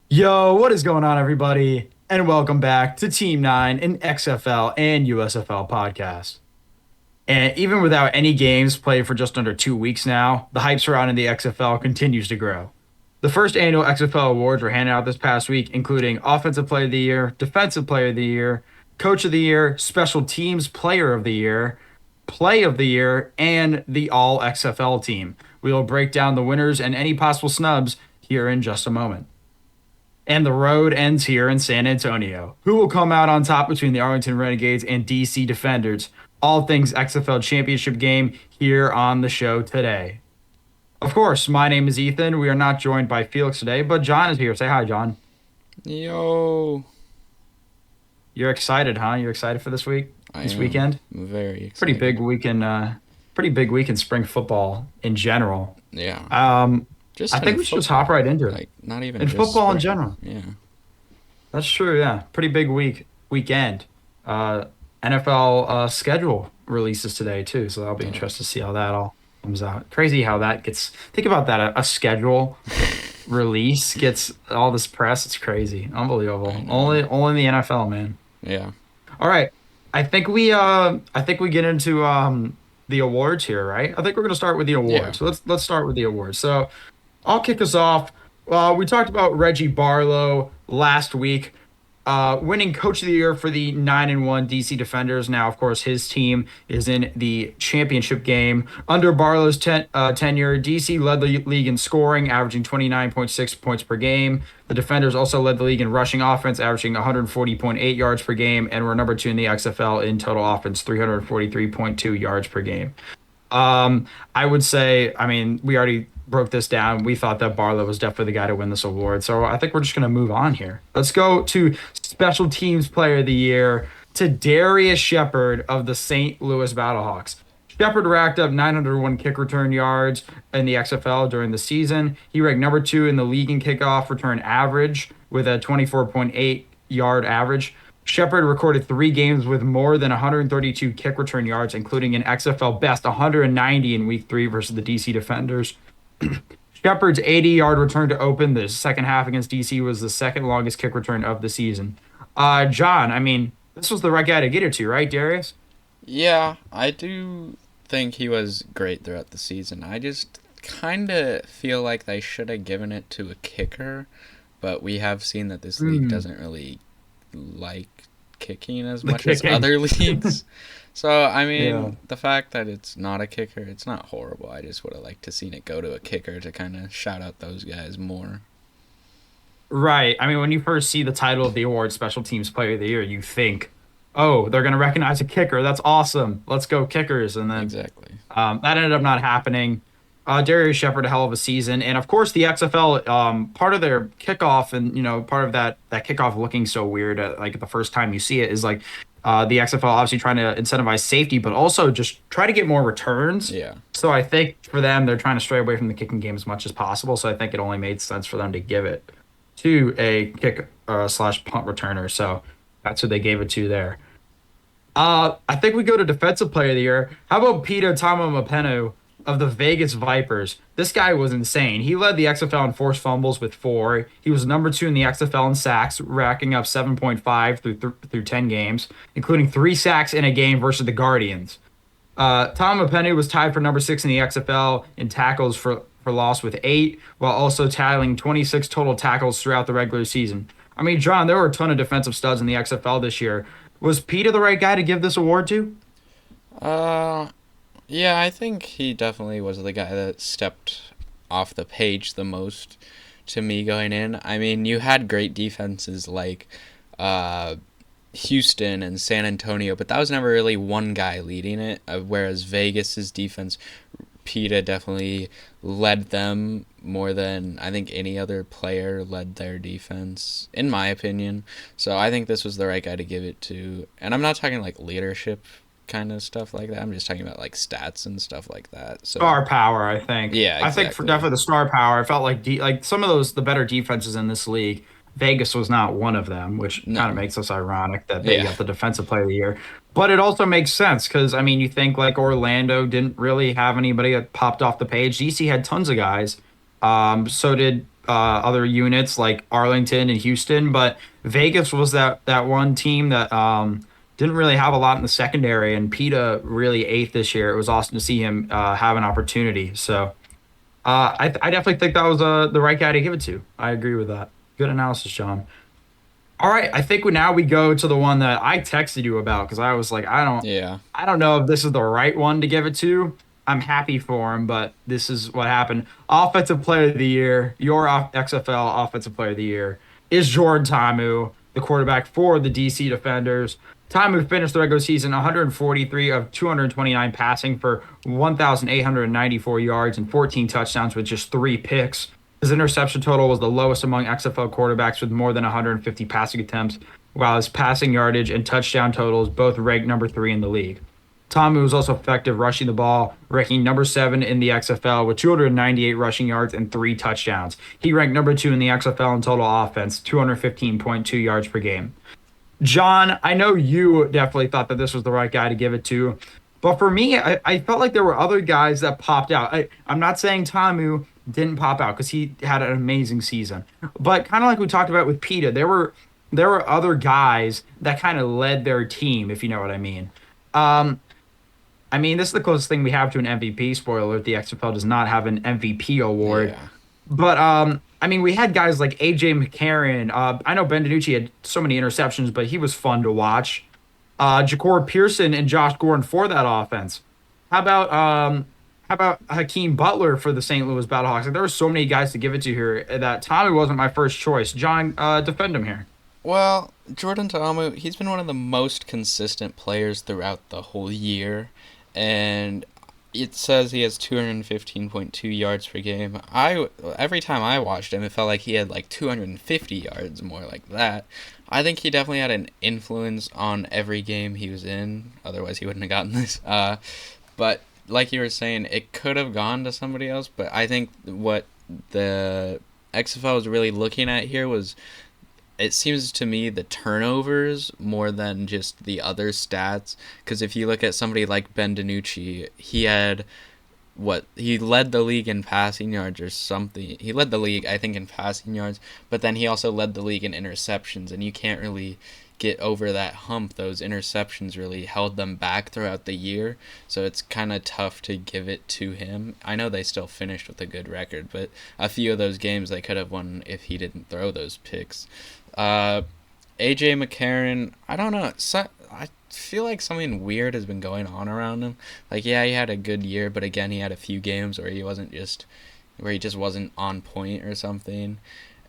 Yo, what is going on, everybody? And welcome back to Team 9, an XFL and USFL podcast. And even without any games played for just under 2 weeks now, the hype surrounding the XFL continues to grow. The first annual XFL awards were handed out this past week, including Offensive Player of the Year, Defensive Player of the Year, Coach of the Year, Special Teams Player of the Year, Play of the Year, and the All XFL Team. We will break down the winners and any possible snubs here in just a moment. And the road ends here in San Antonio. Who will come out on top between the Arlington Renegades and DC Defenders? All things XFL Championship game here on the show today. Of course, my name is Ethan. We are not joined by Felix today, but John is here. Say hi, John. Yo, You're excited, huh? You're excited for this week, I this am weekend? very Pretty excited. big week in, pretty big week in spring football in general. Yeah, Um, I just think in we should just hop football, right into it. like not even In just football in spring. general. Yeah, That's true, yeah. Pretty big weekend. Uh NFL schedule releases today too, so that'll be oh, interesting to see how that all comes out. Crazy how that gets think about that. A schedule release gets all this press. It's crazy. I Unbelievable. know. Only in the NFL, man. Yeah, All right. I think we get into the awards here, right? I think we're gonna start with the yeah, awards. So let's start with the awards. So I'll kick us off. We talked about Reggie Barlow last week, winning Coach of the Year for the 9-1 DC Defenders. Now, of course, his team is in the championship game. Under Barlow's tenure, DC led the league in scoring, averaging 29.6 points per game. The Defenders also led the league in rushing offense, averaging 140.8 yards per game, and were number two in the XFL in total offense, 343.2 yards per game. I would say, I mean, we already broke this down. We thought that Barlow was definitely the guy to win this award. So I think we're just going to move on here. Let's go to Special Teams Player of the Year to Darius Shepard of the St. Louis Battlehawks. Shepard racked up 901 kick return yards in the XFL during the season. He ranked number two in the league in kickoff return average with a 24.8 yard average. Shepard recorded three games with more than 132 kick return yards, including an XFL best 190 in week three versus the DC Defenders. Shepard's 80-yard return to open the second half against DC was the second longest kick return of the season. John, I mean, this was the right guy to get it to, right, Darius? yeah. I do think he was great throughout the season. I just kind of feel like they should have given it to a kicker, but we have seen that this league Mm, doesn't really like kicking as the much as kicking. other leagues. So, I Yeah. mean, the fact that it's not a kicker, it's not horrible. I just would have liked to seen it go to a kicker to kind of shout out those guys more. Right. I mean, when you first see the title of the award, Special Teams Player of the Year, you think, oh, they're going to recognize a kicker. That's awesome. Let's go Kickers. And then Exactly. that ended up not happening. Darius Shepard, a hell of a season, and of course the XFL. Part of their kickoff, and part of that kickoff looking so weird, like the first time you see it, is like the XFL obviously trying to incentivize safety, but also just try to get more returns. Yeah. So I think for them, they're trying to stray away from the kicking game as much as possible. So I think it only made sense for them to give it to a kick slash punt returner. So that's who they gave it to there. I think we go to Defensive Player of the Year. How about Peter Tamamapenu of the Vegas Vipers? This guy was insane. He led the XFL in forced fumbles with four. He was number two in the XFL in sacks, racking up 7.5 through 10 games, including three sacks in a game versus the Guardians. Tom Penny was tied for number six in the XFL in tackles for loss with eight, while also tallying 26 total tackles throughout the regular season. I mean, John, there were a ton of defensive studs in the XFL this year. Was Peter the right guy to give this award to? Uh, yeah, I think he definitely was the guy that stepped off the page the most to me going in. I mean, you had great defenses like uh, Houston and San Antonio, but that was never really one guy leading it. Whereas Vegas's defense, Peta definitely led them more than I think any other player led their defense, in my opinion. So I think this was the right guy to give it to. And I'm not talking like leadership kind of stuff like that. I'm just talking about like stats and stuff like that. So Star power, I think. yeah, I think for exactly. definitely the star power. I felt like like some of the better defenses in this league. Vegas was not one of them, which kind of No. makes us ironic that they Yeah. got the defensive player of the year. But it also makes sense because I mean, you think like Orlando didn't really have anybody that popped off the page. DC had tons of guys. So did other units like Arlington and Houston, but Vegas was that one team that didn't really have a lot in the secondary, and PETA really ate this year. It was awesome to see him have an opportunity. So I definitely think that was the right guy to give it to. I agree with that. Good analysis, John. All right, I think now we go to the one that I texted you about because I was like, Yeah. I don't know if this is the right one to give it to. I'm happy for him, but this is what happened. Offensive Player of the Year, your XFL Offensive Player of the Year is Jordan Ta'amu, the quarterback for the DC Defenders. Ta'amu finished the regular season 143 of 229 passing for 1,894 yards and 14 touchdowns with just 3 picks. His interception total was the lowest among XFL quarterbacks with more than 150 passing attempts, while his passing yardage and touchdown totals both ranked number 3 in the league. Tomu was also effective rushing the ball, ranking number 7 in the XFL with 298 rushing yards and 3 touchdowns. He ranked number 2 in the XFL in total offense, 215.2 yards per game. John, I know you definitely thought that this was the right guy to give it to. But for me, I felt like there were other guys that popped out. I'm not saying Tamu didn't pop out because he had an amazing season. But kind of like we talked about with PETA, there were other guys that kind of led their team, if you know what I mean. Um, I mean, this is the closest thing we have to an MVP. Spoiler alert, the XFL does not have an MVP award. Yeah. But I mean, we had guys like AJ McCarron. I know Ben DiNucci had so many interceptions, but he was fun to watch. Ja'Cory Pearson and Josh Gordon for that offense. How about Hakeem Butler for the St. Louis Battlehawks? Like, there were so many guys to give it to here that Tommy wasn't my first choice. John, defend him here. Well, Jordan Ta'amu, he's been one of the most consistent players throughout the whole year, and it says he has 215.2 yards per game. Every time I watched him, it felt like he had like 250 yards, more like that. I think he definitely had an influence on every game he was in. Otherwise, he wouldn't have gotten this. But like you were saying, it could have gone to somebody else. But I think what the XFL was really looking at here was, it seems to me, the turnovers more than just the other stats. Because if you look at somebody like Ben DiNucci, he led the league in passing yards or something. He led the league, I think, in passing yards, but then he also led the league in interceptions, and you can't really get over that hump. Those interceptions really held them back throughout the year, so it's kind of tough to give it to him. I know they still finished with a good record, but a few of those games they could have won if he didn't throw those picks. AJ McCarron, I don't know. I feel like something weird has been going on around him. Like, yeah, he had a good year, but again, he had a few games where he just wasn't on point or something.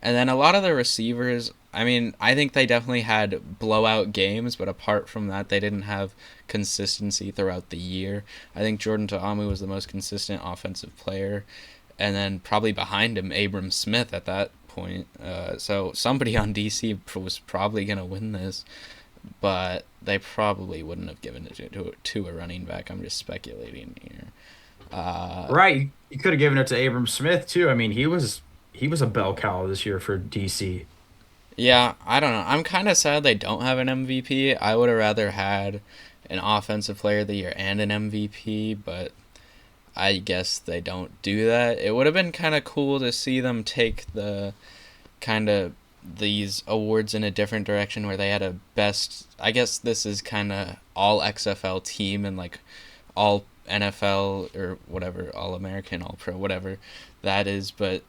And then a lot of the receivers, I mean, I think they definitely had blowout games, but apart from that, they didn't have consistency throughout the year. I think Jordan Ta'amu was the most consistent offensive player, and then probably behind him, Abram Smith at that point. So somebody on DC was probably going to win this, but they probably wouldn't have given it to a running back. I'm just speculating here. Right, you could have given it to Abram Smith too. I mean, he was a bell cow this year for DC. Yeah, I don't know. I'm kind of sad they don't have an MVP. I would have rather had an offensive player of the year and an MVP, but I guess they don't do that. It would have been kind of cool to see them take the kind of these awards in a different direction where they had a best. I guess this is kind of all XFL team and like all NFL or whatever, all American, all pro, whatever that is, but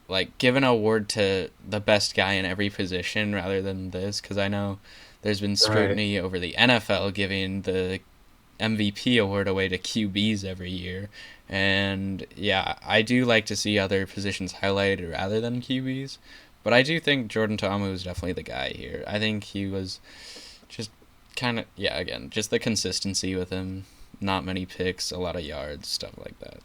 like give an award to the best guy in every position rather than this, because I know there's been Right. scrutiny over the NFL giving the MVP award away to QBs every year. And yeah, I do like to see other positions highlighted rather than QBs. But I do think Jordan Ta'amu is definitely the guy here. I think he was just kind of, yeah, again, just the consistency with him. Not many picks, a lot of yards, stuff like that.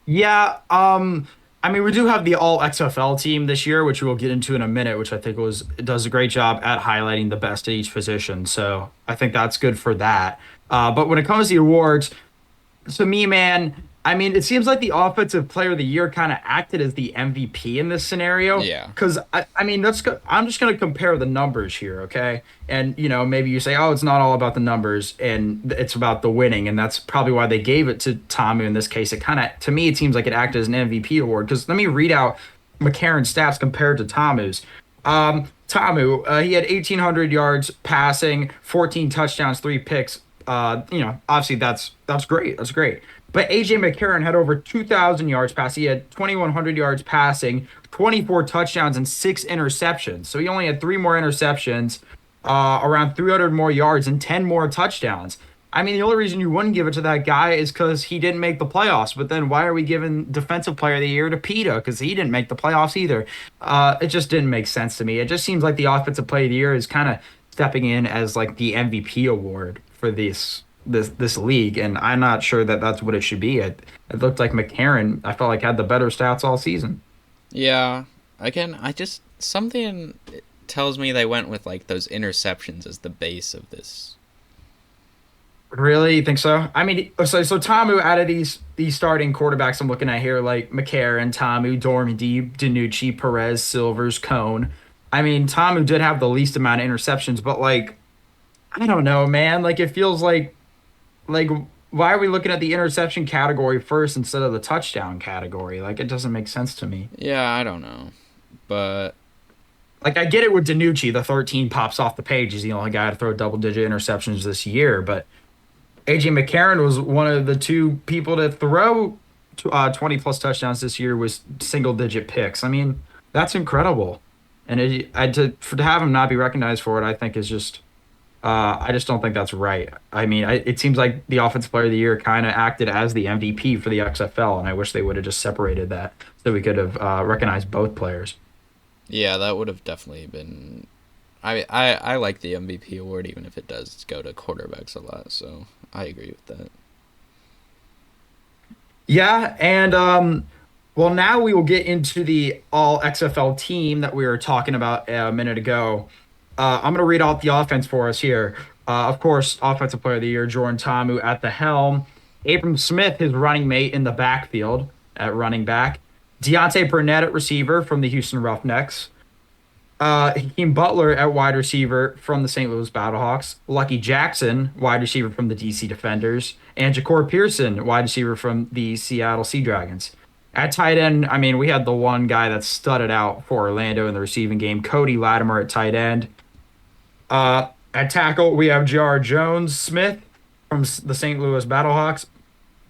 Yeah, I mean, we do have the all XFL team this year, which we'll get into in a minute, which I think does a great job at highlighting the best at each position. So I think that's good for that. But when it comes to the awards, to me, man, I mean, it seems like the offensive player of the year kind of acted as the MVP in this scenario. Yeah. Because I mean, I'm just going to compare the numbers here, okay? And maybe you say, oh, it's not all about the numbers, and it's about the winning, and that's probably why they gave it to Tamu in this case. It kind of, to me, it seems like it acted as an MVP award. Because let me read out McCarron's stats compared to Tamu's. Tamu, he had 1,800 yards passing, 14 touchdowns, 3 picks. Obviously that's great. That's great. But AJ McCarron had over 2,000 yards passing. He had 2,100 yards passing, 24 touchdowns, and 6 interceptions. So he only had 3 more interceptions, around 300 more yards, and 10 more touchdowns. I mean, the only reason you wouldn't give it to that guy is because he didn't make the playoffs. But then why are we giving Defensive Player of the Year to Peta? Because he didn't make the playoffs either. It just didn't make sense to me. It just seems like the Offensive Player of the Year is kind of stepping in as like the MVP award for this league, and I'm not sure that that's what it should be. It looked like McCarron, I felt like, had the better stats all season. Yeah. Again, I just something tells me they went with like those interceptions as the base of this. Really, you think so? I mean, so Tamu, out of these starting quarterbacks I'm looking at here, like McCarron, Tamu, Dormady, Danucci, Perez, Silvers, Cone. I mean, Tamu did have the least amount of interceptions, but like, I don't know, man. Like, it feels like why are we looking at the interception category first instead of the touchdown category? Like, it doesn't make sense to me. Yeah, I don't know. But Like, I get it with Danucci, the 13 pops off the page. He's the only guy to throw double-digit interceptions this year, but AJ McCarron was one of the two people to throw 20 plus touchdowns this year with single digit picks. I mean, that's incredible. And to have him not be recognized for it, I think is just, I just don't think that's right. I mean, it seems like the Offensive Player of the Year kind of acted as the MVP for the XFL, and I wish they would have just separated that so we could have recognized both players. yeah, that would have definitely been. I like the MVP award even if it does go to quarterbacks a lot. So I agree with that. Yeah, and well, now we will get into the all XFL team that we were talking about a minute ago. I'm going to read out the offense for us here. Of course, Offensive Player of the Year, Jordan Tamu at the helm. Abram Smith, his running mate in the backfield at running back. Deontay Burnett at receiver from the Houston Roughnecks. Hakeem Butler at wide receiver from the St. Louis Battlehawks. Lucky Jackson, wide receiver from the DC Defenders. And Jacor Pearson, wide receiver from the Seattle Sea Dragons. At tight end, I mean, we had the one guy that studded out for Orlando in the receiving game, Cody Latimer at tight end. At tackle, we have J.R. Jones Smith from the St. Louis Battlehawks.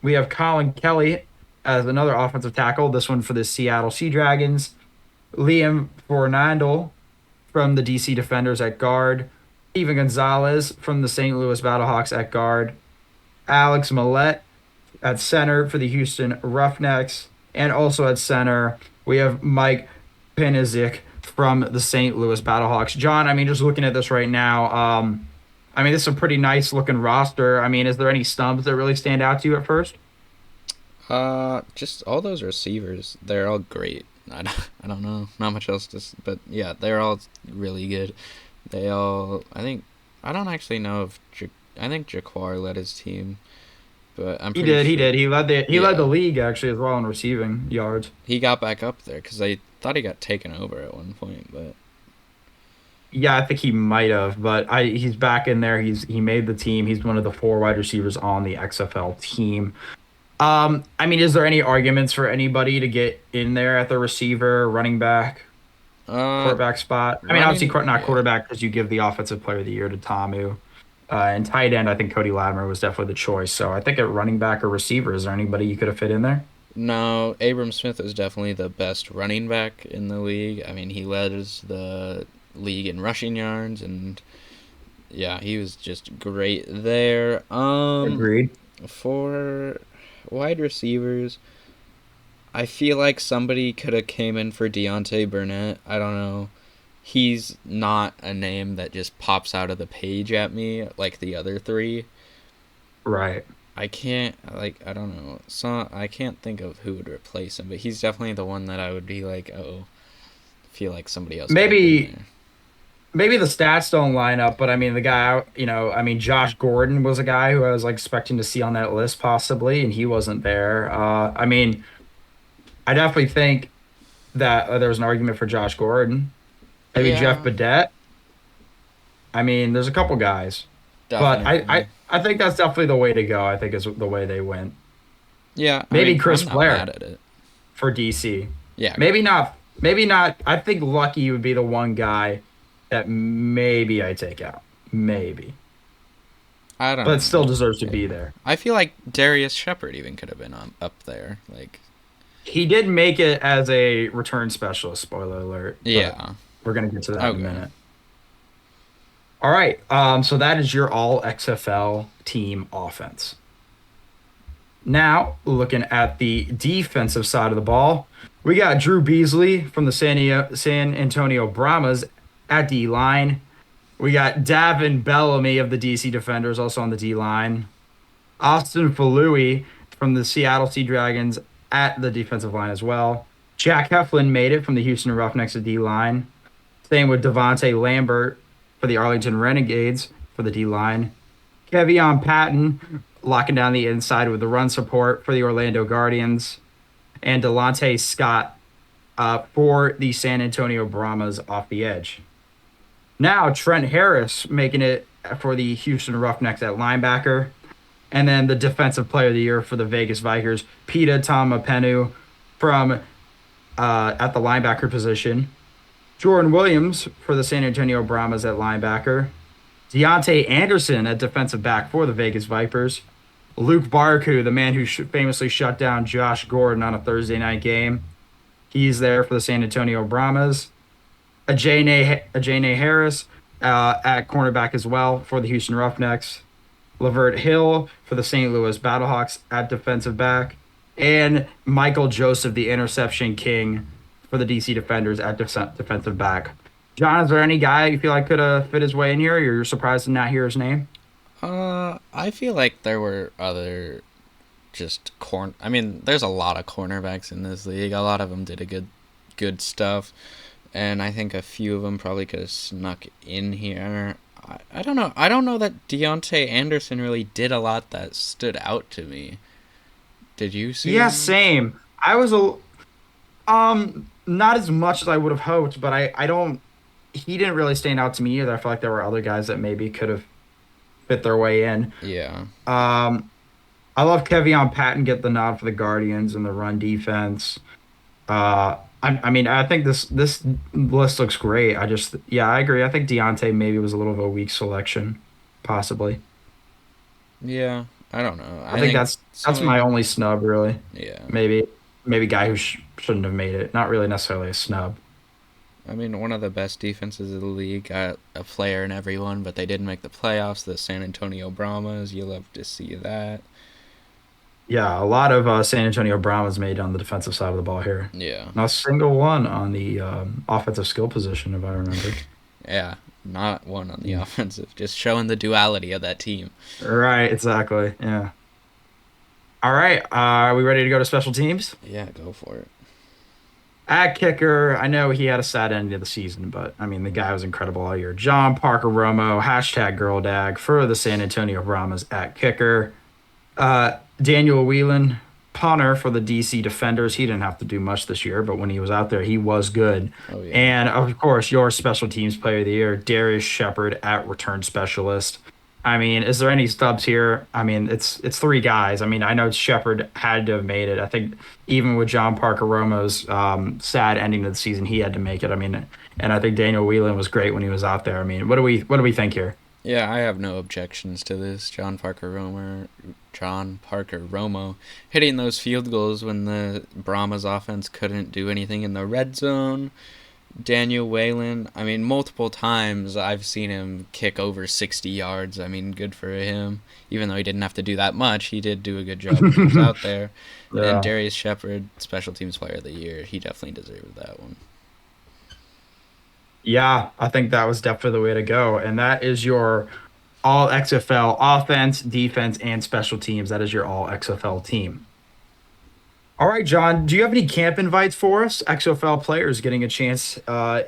We have Colin Kelly as another offensive tackle, this one for the Seattle Sea Dragons. Liam Fornandel from the DC Defenders at guard. Steven Gonzalez from the St. Louis Battlehawks at guard. Alex Millette at center for the Houston Roughnecks. And also at center, we have Mike Penizik from the St. Louis Battlehawks. John, I mean, just looking at this right now, I mean, this is a pretty nice looking roster. I mean, is there any snubs that really stand out to you at first? Just all those receivers, they're all great. I don't know, not much else to, but yeah, they're all really good. They all, I don't actually know if, I think Jaquar led his team, but I'm He pretty did. He sure, did. He led the yeah, league actually as well in receiving yards. he got back up there because I thought he got taken over at one point, but Yeah, I think he might have, but he's back in there. He made the team. He's one of the four wide receivers on the XFL team. I mean, is there any arguments for anybody to get in there at the receiver, running back, uh, quarterback spot? I mean, obviously running, not yeah. quarterback because you give the offensive player of the year to Tamu. And tight end, I think Cody Latimer was definitely the choice. So I think at running back or receiver, is there anybody you could have fit in there? No, Abram Smith is definitely the best running back in the league. I mean, he led the league in rushing yards, and yeah, he was just great there. Agreed. For wide receivers, I feel like somebody could have came in for Deontay Burnett. I don't know. He's not a name that just pops out of the page at me like the other three. Right. I can't I don't know. So I can't think of who would replace him, but he's definitely the one that I would be like, oh, feel like somebody else could have been Maybe there. maybe the stats don't line up, but I mean the guy, Josh Gordon was a guy who I was like expecting to see on that list possibly, and he wasn't there. I mean, I definitely think that there was an argument for Josh Gordon. Maybe Jeff Yeah, Badette. I mean, there's a couple guys, but definitely. I think that's definitely the way to go. I think is the way they went. Yeah, I Maybe mean, Chris I'm not mad Blair at it. for DC. Yeah, Maybe not. Maybe not. I think Lucky would be the one guy that maybe I take out. Maybe, I don't but still know. deserves to Yeah. be there. I feel like Darius Shepard even could have been up there. Like, He did make it as a return specialist, spoiler alert, but yeah. we're gonna get to that in a Okay. minute. All right. So that is your all XFL team offense. Now, looking at the defensive side of the ball, we got Drew Beasley from the San Antonio Brahmas at D line. We got Davin Bellamy of the DC Defenders also on the D line. Austin Falui from the Seattle Sea Dragons at the defensive line as well. Jack Heflin made it from the Houston Roughnecks at D line. Same with Devontae Lambert for the Arlington Renegades for the D line. Kevion Patton locking down the inside with the run support for the Orlando Guardians. And Delonte Scott for the San Antonio Brahmas off the edge. Now, Trent Harris making it for the Houston Roughnecks at linebacker. And then the defensive player of the year for the Vegas Vikings, Pita Tamapenu from at the linebacker position. Jordan Williams for the San Antonio Brahmas at linebacker. Deontay Anderson at defensive back for the Vegas Vipers. Luke Barku, the man who famously shut down Josh Gordon on a Thursday night game. He's there for the San Antonio Brahmas. Ajane Harris at cornerback as well for the Houston Roughnecks. Lavert Hill for the St. Louis Battlehawks at defensive back, and Michael Joseph, the interception king for the DC Defenders at defensive back. John, is there any guy you feel like could have fit his way in here? Or you're surprised to not hear his name? I feel like there were other I mean, there's a lot of cornerbacks in this league. A lot of them did a good stuff, and I think a few of them probably could have snuck in here. I don't know. I don't know that Deontay Anderson really did a lot that stood out to me. Did you see Yeah, him? same. I was a not as much as I would have hoped, but I don't. He didn't really stand out to me either. I feel like there were other guys that maybe could have fit their way in. Yeah. Um, I love Kevion Patton get the nod for the Guardians and the run defense. I mean, I think this list looks great. Yeah, I agree. I think Deontay maybe was a little of a weak selection, possibly. Yeah. I don't know. I I think think that's my only snub, really. yeah. Maybe guy who shouldn't have made it. Not really necessarily a snub. I mean, one of the best defenses of the league, got a player in everyone, but they didn't make the playoffs. The San Antonio Brahmas, you love to see that. Yeah, a lot of San Antonio Brahmas made on the defensive side of the ball here. Yeah. Not a single one on the offensive skill position, if I remember. Yeah. Not one on the Mm. offensive, just showing the duality of that team. Right, exactly. Yeah. All right. Are we ready to go to special teams? Yeah, go for it. At kicker, I know he had a sad end of the season, but I mean, the guy was incredible all year. John Parker Romo, hashtag girl dag for the San Antonio Brahmas at kicker. Daniel Whelan, punter for the DC Defenders. He didn't have to do much this year, but when he was out there, he was good. Oh, yeah. And of course, your special teams player of the year, Darius Shepard at return specialist. I mean, is there any stubs here? I mean, it's three guys. I mean, I know Shepard had to have made it. I think even with John Parker Romo's sad ending of the season, he had to make it. I mean, and I think Daniel Whelan was great when he was out there. I mean, what do we think here? Yeah, I have no objections to this. John Parker Romo hitting those field goals when the Brahmas offense couldn't do anything in the red zone. Daniel Whalen, I mean, multiple times I've seen him kick over 60 yards. I mean, good for him. Even though he didn't have to do that much, he did do a good job when he was out there. And Yeah. Darius Shepard, Special Teams Player of the Year, he definitely deserved that one. Yeah, I think that was definitely the way to go. And that is your all XFL offense, defense, and special teams. That is your all XFL team. All right, John, do you have any camp invites for us? XFL players getting a chance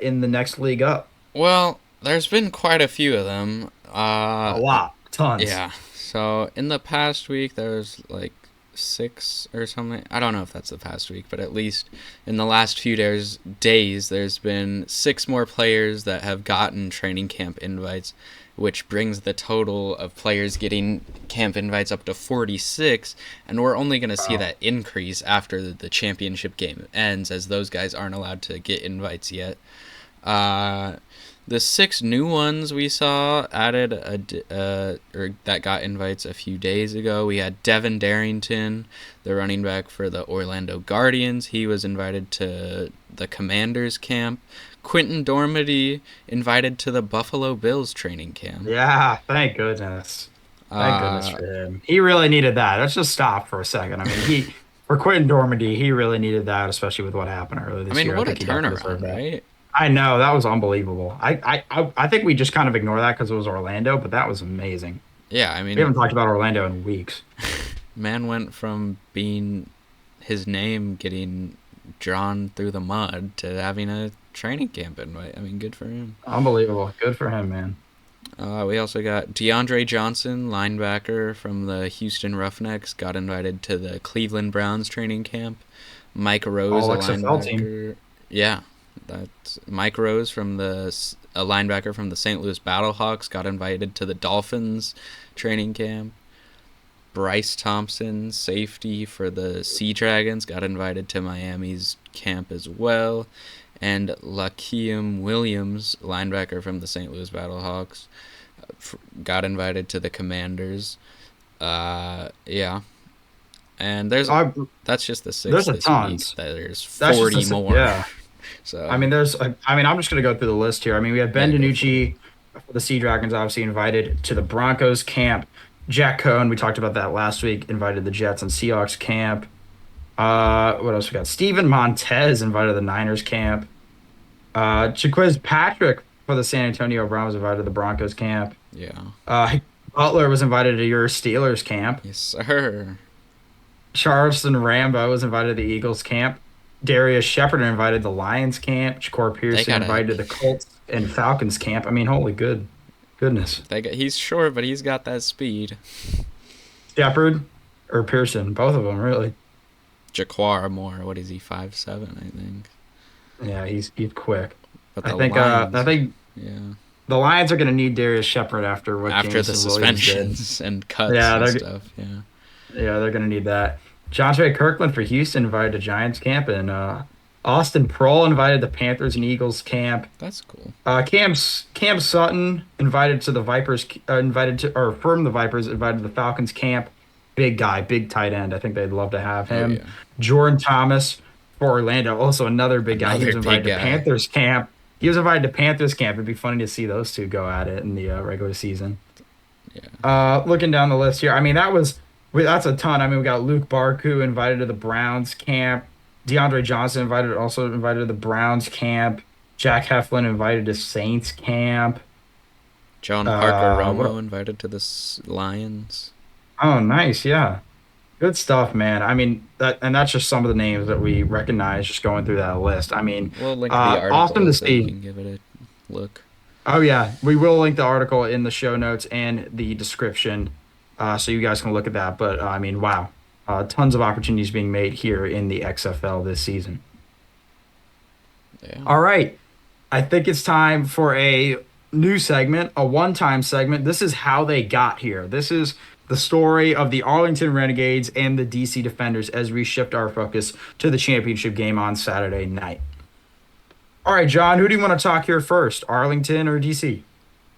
in the next league up. Well, There's been quite a few of them. A lot, tons. Yeah. So in the past week, there's like six or something. I don't know if that's the past week, but at least in the last few days, there's been six more players that have gotten training camp invites, which brings the total of players getting camp invites up to 46. And we're only going to see Wow. that increase after the championship game ends, as those guys aren't allowed to get invites yet. Uh, the six new ones we saw added or that got invites a few days ago. We had Devin Darrington, the running back for the Orlando Guardians. He was invited to the Commanders camp. Quentin Dormady invited to the Buffalo Bills training camp. Yeah, thank goodness. Thank goodness Uh, for him. He really needed that. Let's just stop for a second. I mean, for Quentin Dormady, he really needed that, especially with what happened earlier I this mean, year. I what a think he definitely deserved turnaround, that. right? I know that was unbelievable. I think we just kind of ignore that because it was Orlando, but that was amazing. Yeah, I We mean, haven't talked about Orlando in weeks. man went from being his name getting drawn through the mud to having a training camp invite. I mean, good for him. Unbelievable. Good for him, man. We also got DeAndre Johnson, linebacker from the Houston Roughnecks, got invited to the Cleveland Browns training camp. Mike Rose, All a XFL team. linebacker. Yeah, that's Mike Rose from a linebacker from the St. Louis Battlehawks, got invited to the Dolphins training camp. Bryce Thompson, safety for the Sea Dragons, got invited to Miami's camp as well. And Lakeem Williams, linebacker from the St. Louis Battlehawks, got invited to the Commanders. Yeah. And I, that's just the six there's a this week. tons. There's That's just 40 more. yeah. I So, mean, I'm just going to go through the list here. I mean, we have Ben yeah, go for it. DiNucci for the Sea Dragons, obviously invited to the Broncos camp. Jack Cohn, we talked about that last week, invited the Jets and Seahawks camp. What else we got? Steven Montez invited to the Niners camp. Jaquiz Patrick for the San Antonio Browns invited to the Broncos camp. Yeah. Uh, Butler was invited to your Steelers camp. Yes, sir. Charleston Rambo was invited to the Eagles camp. Darius Shepard invited the Lions camp. Shakur They Pearson got a. invited to the Colts and Falcons camp. I mean, holy goodness. He's short, but he's got that speed. Shepard or Pearson, both of them really. Jaquar Moore, what is he, 5'7", I think. Yeah, he's quick. But I the think I Lions, think yeah. the Lions are going to need Darius Shepard after what After the Jameson Williams did. suspensions and cuts Yeah, and they're stuff, yeah. yeah they're going to need that. Jontre Kirkland for Houston invited to Giants camp, and Austin Prohl invited the Panthers and Eagles camp. That's cool. Cam Sutton invited to the Vipers, invited to or from the Vipers invited to the Falcons camp. Big guy, big tight end. I think they'd love to have Oh, him. yeah. Jordan Thomas for Orlando, also another big guy. He was Another big invited to guy. Panthers camp. He was invited to Panthers camp. It'd be funny to see those two go at it in the regular season. Yeah. Looking down the list here, I mean that's a ton. I mean we got Luke Barku invited to the Browns camp. DeAndre Johnson also invited to the Browns camp. Jack Heflin invited to Saints camp. John Parker What? Romo invited to the Lions. Oh, nice, yeah, good stuff, man. I mean that's just some of the names that we recognize just going through that list. I mean, We'll link the awesome article to so you see. can give it a look. Oh yeah, we will link the article in the show notes and the description, so you guys can look at that. But I mean, wow, tons of opportunities being made here in the XFL this season. Yeah. All right, I think it's time for a new segment, a one-time segment. This is how they got here. This is the story of the Arlington Renegades and the DC Defenders as we shift our focus to the championship game on Saturday night. All right, John, who do you want to talk here first, Arlington or DC?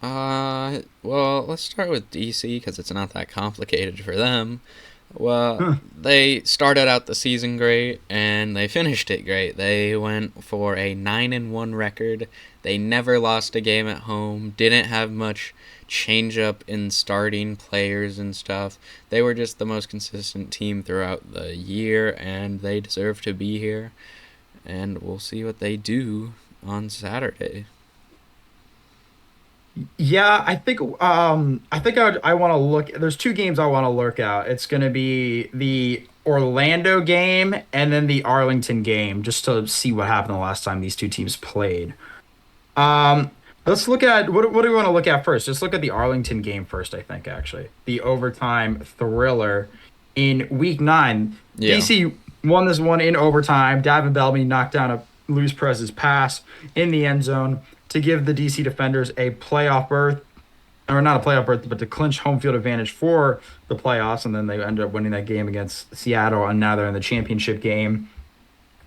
Well, let's start with DC because it's not that complicated for them. Well, Huh. they started out the season great and they finished it great. They went for a 9-1 record. They never lost a game at home. Didn't have much change up in starting players and stuff. They were just the most consistent team throughout the year and they deserve to be here. And we'll see what they do on Saturday. Yeah, I want to look. There's two games I want to look out. It's going to be the Orlando game and then the Arlington game, just to see what happened the last time these two teams played. Um, Let's look at what do we want to look at first? Just look at the Arlington game first, I think, actually. The overtime thriller in week 9. Yeah. DC won this one in overtime. Davin Bellamy knocked down a Luis Perez's pass in the end zone to give the DC defenders a playoff berth, or not a playoff berth, but to clinch home field advantage for the playoffs. And then they ended up winning that game against Seattle, and now they're in the championship game.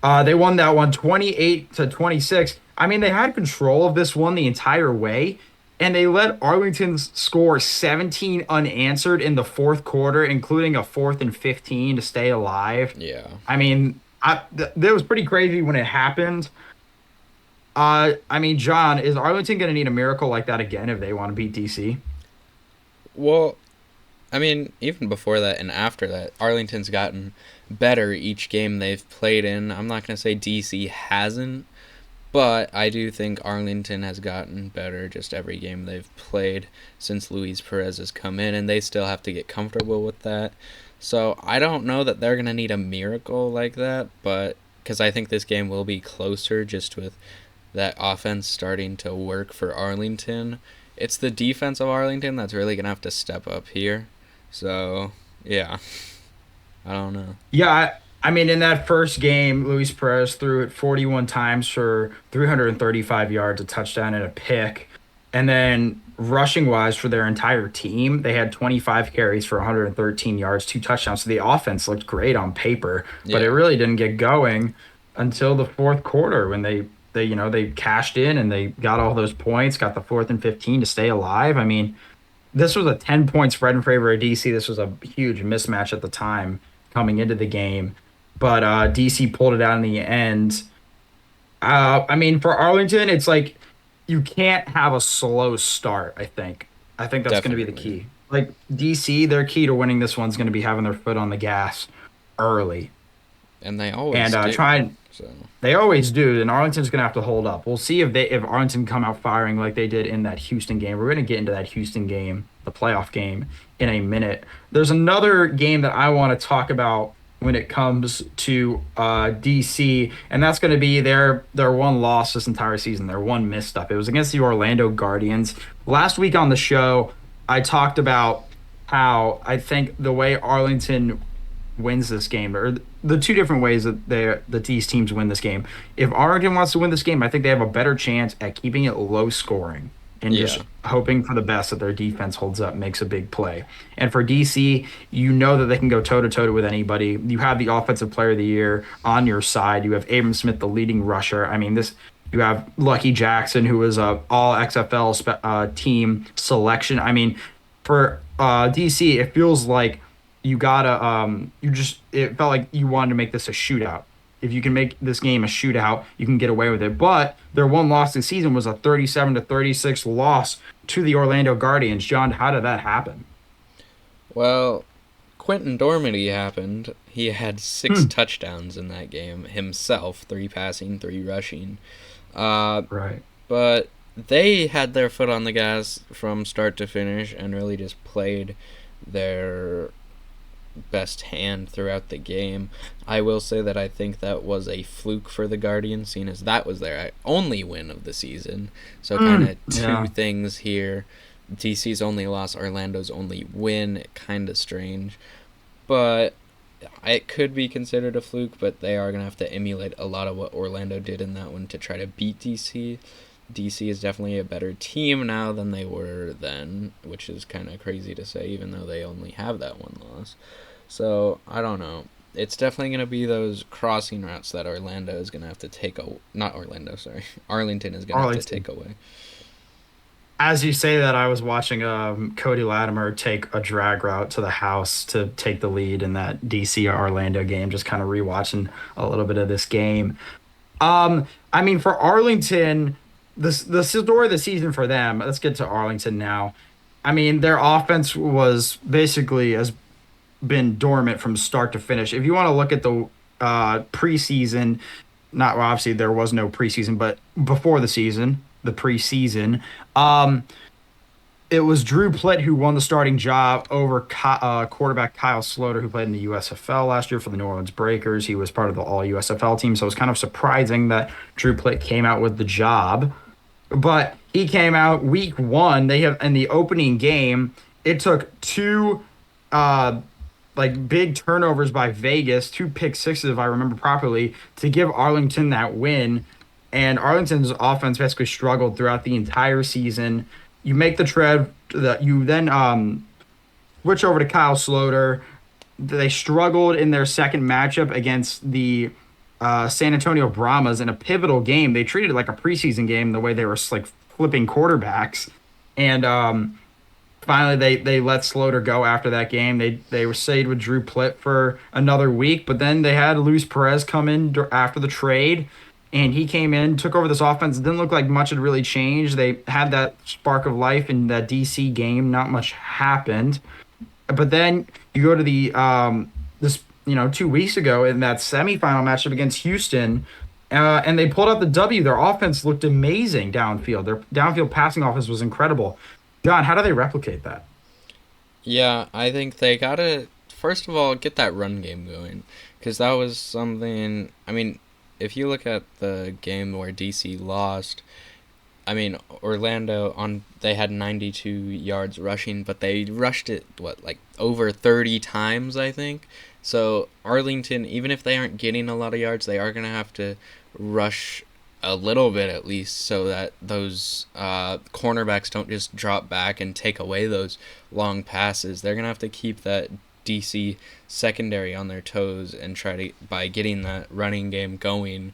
They won that one 28-26. I mean, they had control of this one the entire way, and they let Arlington score 17 unanswered in the fourth quarter, including a fourth and 15 to stay alive. Yeah. I mean, that was pretty crazy when it happened. I mean, John, is Arlington going to need a miracle like that again if they want to beat DC? Well, I mean, even before that and after that, Arlington's gotten better each game they've played in. I'm not going to say DC hasn't, but I do think Arlington has gotten better just every game they've played since Luis Perez has come in, and they still have to get comfortable with that. So I don't know that they're going to need a miracle like that, but because I think this game will be closer just with that offense starting to work for Arlington. It's the defense of Arlington that's really going to have to step up here. So, yeah, I don't know. Yeah, I mean, in that first game, Luis Perez threw it 41 times for 335 yards, a touchdown, and a pick. And then rushing wise for their entire team, they had 25 carries for 113 yards, two touchdowns. So the offense looked great on paper, but it Yeah. really didn't get going until the fourth quarter when they cashed in and they got all those points, got the fourth and 15 to stay alive. I mean, this was a 10-point spread in favor of DC. This was a huge mismatch at the time coming into the game, but DC pulled it out in the end. I mean, for Arlington, it's like you can't have a slow start. I think that's going to be the Definitely. key. Like DC, their key to winning this one's going to be having their foot on the gas early And they always and do. trying. So, They always do, and Arlington's gonna have to hold up. We'll see if Arlington come out firing like they did in that Houston game. We're gonna get into that Houston game, the playoff game, in a minute. There's another game that I want to talk about when it comes to DC, and that's going to be their one loss this entire season, their one misstep. It was against the Orlando Guardians. Last week on the show, I talked about how I think the way Arlington wins this game, or the two different ways that these teams win this game. If Arlington wants to win this game, I think they have a better chance at keeping it low scoring and yeah. just hoping for the best that their defense holds up, makes a big play. And for DC, you know that they can go toe to toe with anybody. You have the offensive player of the year on your side. You have Abram Smith, the leading rusher. I mean, this. You have Lucky Jackson, who was a all XFL team selection. I mean, for DC, it feels like you gotta it felt like you wanted to make this a shootout. If you can make this game a shootout, you can get away with it. But their one loss this season was a 37-36 loss to the Orlando Guardians. John, how did that happen? Well, Quentin Dormady happened. He had six Hmm. touchdowns in that game himself, three passing, three rushing. Uh, Right. but they had their foot on the gas from start to finish and really just played their best hand throughout the game. I will say that I think that was a fluke for the Guardians, seeing as that was their only win of the season. So kind of two Yeah. things here. DC's only loss, Orlando's only win. Kind of strange, but it could be considered a fluke. But they are gonna have to emulate a lot of what Orlando did in that one to try to beat DC. DC is definitely a better team now than they were then, which is kind of crazy to say, even though they only have that one loss. So I don't know. It's definitely going to be those crossing routes that Orlando is going to have to take a not Orlando, sorry. Arlington is going to have to Arlington. take away. As you say that, I was watching Cody Latimer take a drag route to the house to take the lead in that DC Orlando game. Just kind of rewatching a little bit of this game. I mean, for Arlington, the story of the season for them. Let's get to Arlington now. I mean, their offense was basically has been dormant from start to finish. If you want to look at the preseason, not well, obviously there was no preseason, but before the season, the preseason, um, it was Drew Plitt who won the starting job over quarterback Kyle Sloter, who played in the USFL last year for the New Orleans Breakers. He was part of the All USFL team, so it was kind of surprising that Drew Plitt came out with the job. But he came out week one. They have in the opening game, it took two uh like big turnovers by Vegas, two pick sixes, if I remember properly, to give Arlington that win. And Arlington's offense basically struggled throughout the entire season. You make the trade that you then switch over to Kyle Sloter. They struggled in their second matchup against the San Antonio Brahmas in a pivotal game. They treated it like a preseason game, the way they were like flipping quarterbacks. And finally, they let Sloter go after that game. They were stayed with Drew Plitt for another week, but then they had Luis Perez come in after the trade, and he came in, took over this offense. It didn't look like much had really changed. They had that spark of life in that DC game. Not much happened, but then you go to the this 2 weeks ago in that semifinal matchup against Houston. And they pulled out the W. Their offense looked amazing downfield. Their downfield passing offense was incredible. John, how do they replicate that? Yeah, I think they gotta first of all get that run game going, because that was something. I mean, if you look at the game where DC lost, I mean, Orlando on they had 92 yards rushing, but they rushed it what like over 30 times, I think. So Arlington, even if they aren't getting a lot of yards, they are gonna have to rush a little bit at least, so that those cornerbacks don't just drop back and take away those long passes. They're gonna have to keep that DC secondary on their toes and try to by getting that running game going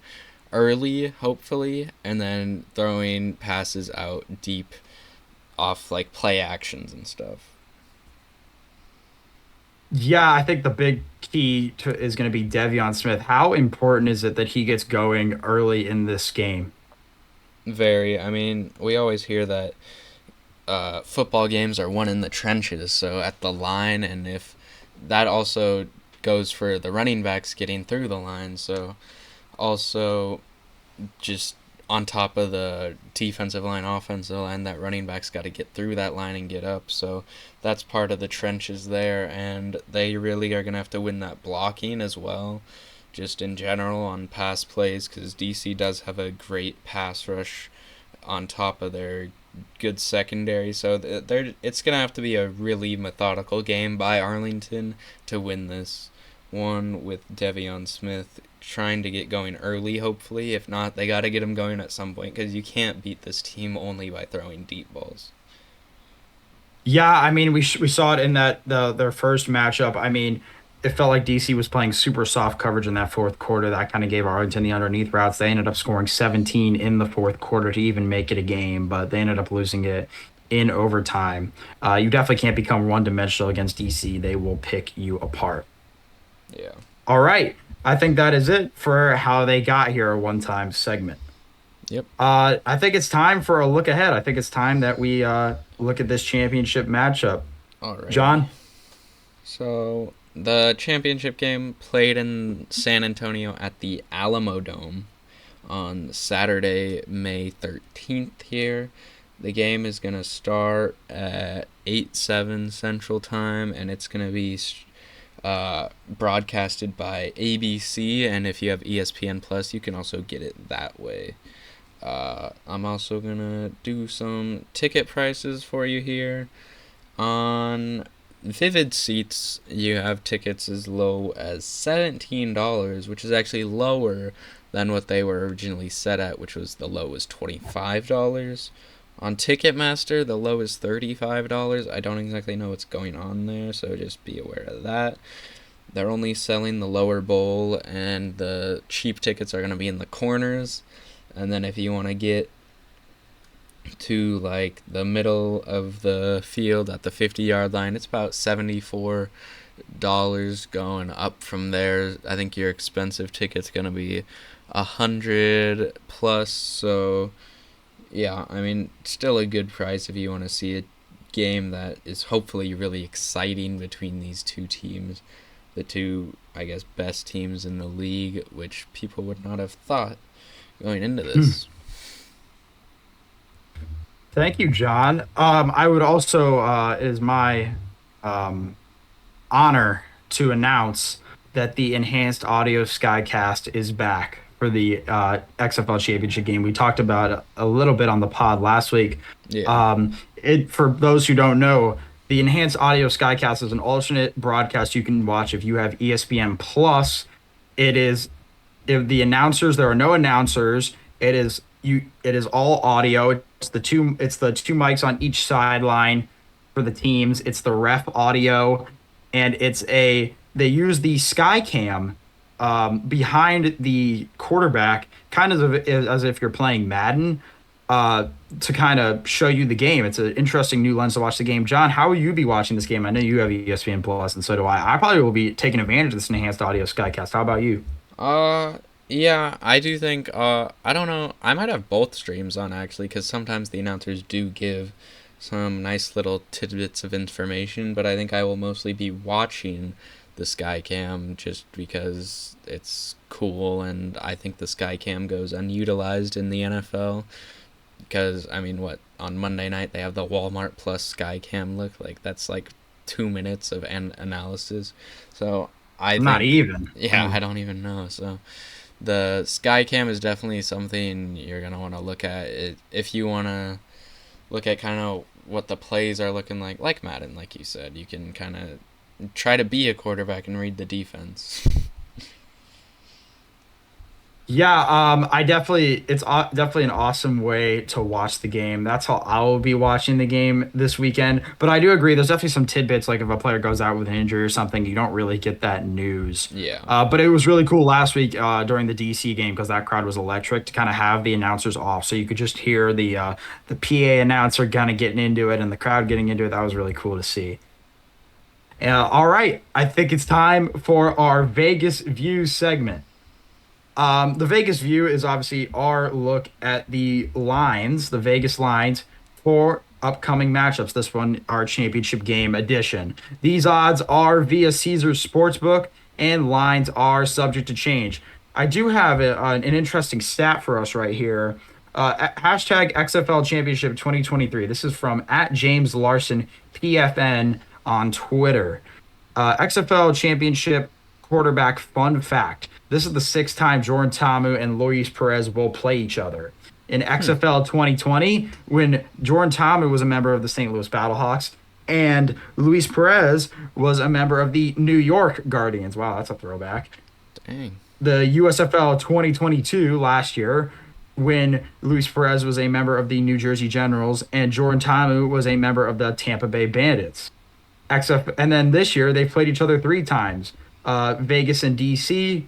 early, hopefully, and then throwing passes out deep off like play actions and stuff. Yeah, I think the big key is going to be Devion Smith. How important is it that he gets going early in this game? Very. I mean, we always hear that football games are won in the trenches, so at the line, and if that also goes for the running backs getting through the line, so also just on top of the defensive line, offensive line, that running back's got to get through that line and get up. So that's part of the trenches there, and they really are going to have to win that blocking as well, just in general on pass plays, because DC does have a great pass rush on top of their good secondary. So it's going to have to be a really methodical game by Arlington to win this one, with Devion Smith trying to get going early, hopefully. If not, they got to get him going at some point, because you can't beat this team only by throwing deep balls. Yeah, I mean, we saw it in their first matchup. I mean, it felt like DC was playing super soft coverage in that fourth quarter. That kind of gave Arlington the underneath routes. They ended up scoring 17 in the fourth quarter to even make it a game, but they ended up losing it in overtime. You definitely can't become one dimensional against DC. They will pick you apart. Yeah. All right. I think that is it for how they got here, a one-time segment. Yep. I think it's time for a look ahead. I think it's time that we look at this championship matchup. Alrighty. John? So the championship game played in San Antonio at the Alamo Dome on Saturday, May 13th here. The game is going to start at 8/7 Central Time, and it's going to be broadcasted by ABC, and if you have ESPN Plus, you can also get it that way. I'm also going to do some ticket prices for you here. On Vivid Seats, you have tickets as low as $17, which is actually lower than what they were originally set at, which was the low was $25. On Ticketmaster, the low is $35. I don't exactly know what's going on there, so just be aware of that. They're only selling the lower bowl, and the cheap tickets are going to be in the corners. And then if you want to get to like the middle of the field at the 50-yard line, it's about $74 going up from there. I think your expensive ticket's going to be 100 plus, so yeah, I mean, still a good price if you want to see a game that is hopefully really exciting between these two teams. The two, I guess, best teams in the league, which people would not have thought going into this. Thank you, John. I would also, it is my um, honor to announce that the enhanced audio Skycast is back for the XFL Championship game. We talked about it a little bit on the pod last week. Yeah. It for those who don't know, the enhanced audio Skycast is an alternate broadcast you can watch if you have ESPN Plus. It is if the announcers there are no announcers. It is all audio. It's the two mics on each sideline for the teams. It's the ref audio, and they use the Skycam behind the quarterback, kind of as if you're playing Madden, to kind of show you the game. It's an interesting new lens to watch the game. John, how will you be watching this game? I know you have ESPN Plus, and so do I. I probably will be taking advantage of this enhanced audio Skycast. How about you? Uh, yeah, I do think, I don't know, I might have both streams on actually, because sometimes the announcers do give some nice little tidbits of information, but I think I will mostly be watching the Skycam just because it's cool, and I think the Skycam goes unutilized in the NFL, because, I mean, what, on Monday night they have the Walmart Plus Skycam look, like, that's like 2 minutes of analysis, so I Not think, even. yeah, I don't even know, so the Skycam is definitely something you're gonna want to look at it if you want to look at kind of what the plays are looking like Madden, like you said. You can kind of try to be a quarterback and read the defense. Yeah, I definitely definitely an awesome way to watch the game. That's how I will be watching the game this weekend. But I do agree, there's definitely some tidbits like if a player goes out with an injury or something, you don't really get that news. Yeah. But it was really cool last week during the DC game because that crowd was electric to kind of have the announcers off, so you could just hear the PA announcer kind of getting into it and the crowd getting into it. That was really cool to see. All right, I think it's time for our Vegas View segment. The Vegas view is obviously our look at the lines, the Vegas lines for upcoming matchups. This one, our championship game edition. These odds are via Caesars Sportsbook, and lines are subject to change. I do have an interesting stat for us right here. Hashtag XFL Championship 2023. This is from at James Larson PFN on Twitter. XFL Championship quarterback fun fact. This is the sixth time Jordan Tamu and Luis Perez will play each other. In XFL 2020, when Jordan Tamu was a member of the St. Louis Battlehawks and Luis Perez was a member of the New York Guardians. Wow, that's a throwback. Dang. The USFL 2022 last year, when Luis Perez was a member of the New Jersey Generals and Jordan Tamu was a member of the Tampa Bay Bandits. And then this year they've played each other three times. Vegas and DC,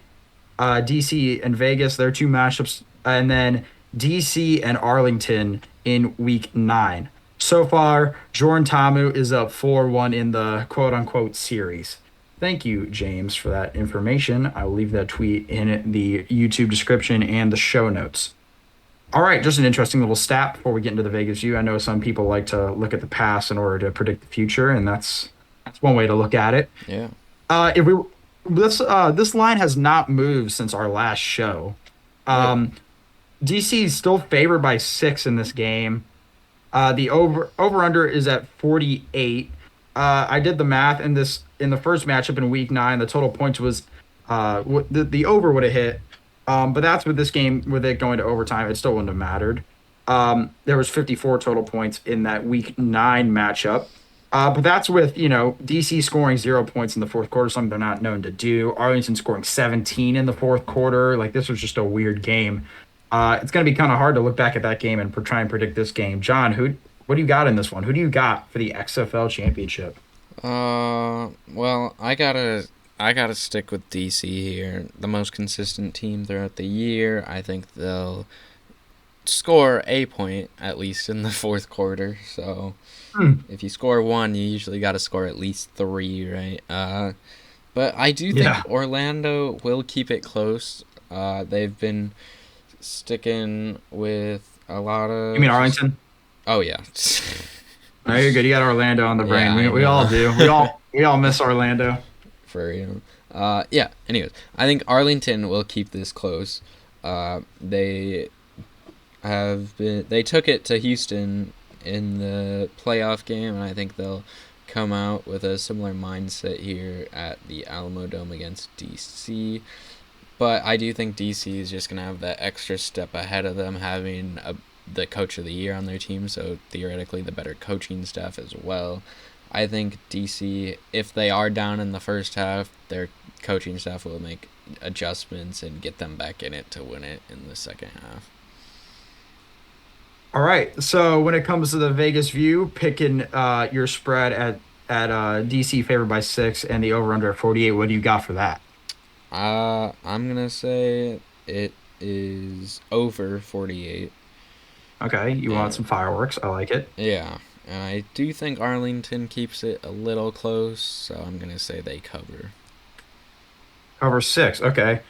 DC and Vegas, their two matchups, and then DC and Arlington in week 9. So far, Jordan Tamu is up 4-1 in the quote unquote series. Thank you, James, for that information. I will leave that tweet in the YouTube description and the show notes. All right, just an interesting little stat before we get into the Vegas view. I know some people like to look at the past in order to predict the future, and that's one way to look at it. Yeah. If we this line has not moved since our last show. Really? DC is still favored by 6 in this game. The over under is at 48. I did the math in the first matchup in week 9. The total points was the over would have hit. But that's with this game with it going to overtime. It still wouldn't have mattered. There was 54 total points in that week 9 matchup. But that's with, DC scoring 0 points in the fourth quarter, something they're not known to do. Arlington scoring 17 in the fourth quarter. Like, this was just a weird game. It's going to be kind of hard to look back at that game and try and predict this game. John, what do you got in this one? Who do you got for the XFL championship? Well, I gotta stick with DC here. The most consistent team throughout the year. I think they'll score a point at least in the fourth quarter. So if you score one, you usually got to score at least 3, right? But I do think Yeah. Orlando will keep it close. They've been sticking with a lot You mean of. Arlington? Oh yeah. No, you're good. You got Orlando on the brain. Yeah, I We all know. do. We all miss Orlando. For yeah. Anyways, I think Arlington will keep this close. They they took it to Houston in the playoff game, and I think they'll come out with a similar mindset here at the Alamo Dome against DC. But I do think DC is just going to have that extra step ahead of them, having the coach of the year on their team, so theoretically the better coaching staff as well. I think DC, if they are down in the first half, their coaching staff will make adjustments and get them back in it to win it in the second half. All right. So when it comes to the Vegas view, picking your spread at DC favored by 6 and the over under 48, what do you got for that? I'm going to say it is over 48. Okay, you want And some fireworks. I like it. yeah, and I do think Arlington keeps it a little close, so I'm going to say they cover. Cover 6. Okay.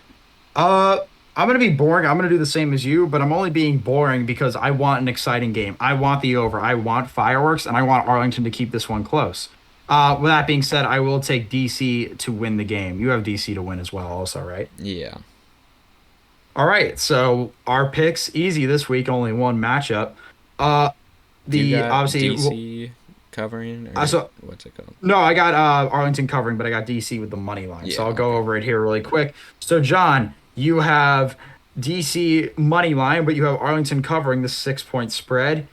Uh, I'm gonna be boring. I'm gonna do the same as you, but I'm only being boring because I want an exciting game. I want the over. I want fireworks, and I want Arlington to keep this one close. With that being said, I will take DC to win the game. You have DC to win as well, also, right? Yeah. All right. So our picks easy this week. Only one matchup. Uh, You the got obviously. Well, DC covering, or so what's it called? no, I got Arlington covering, but I got DC with the money line. So Yeah, I'll go okay. over it here really quick. So John, you have DC money line, but you have Arlington covering the 6 point spread,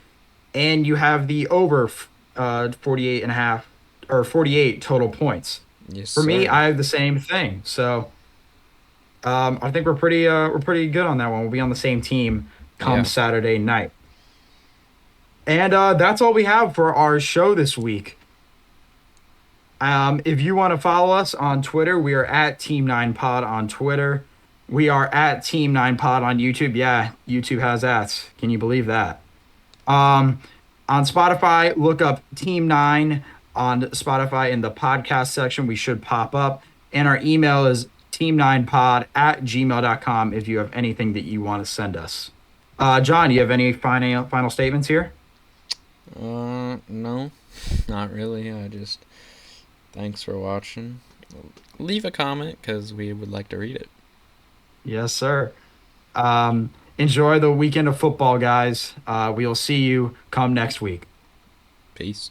and you have the over 48 and a half or 48 total points. Yes, For me, sir. I have the same thing. So I think we're pretty good on that one. We'll be on the same team come Yeah. Saturday night. And that's all we have for our show this week. If you want to follow us on Twitter, we are at Team 9 Pod on Twitter. We are at Team 9 Pod on YouTube. Yeah, YouTube has ads. Can you believe that? Um, on Spotify, look up Team 9 on Spotify in the podcast section. We should pop up. And our email is team9pod at gmail.com if you have anything that you want to send us. John, do you have any final statements here? No, not really. I just thanks for watching. Leave a comment because we would like to read it. Yes, sir. Enjoy the weekend of football, guys. We'll see you come next week. Peace.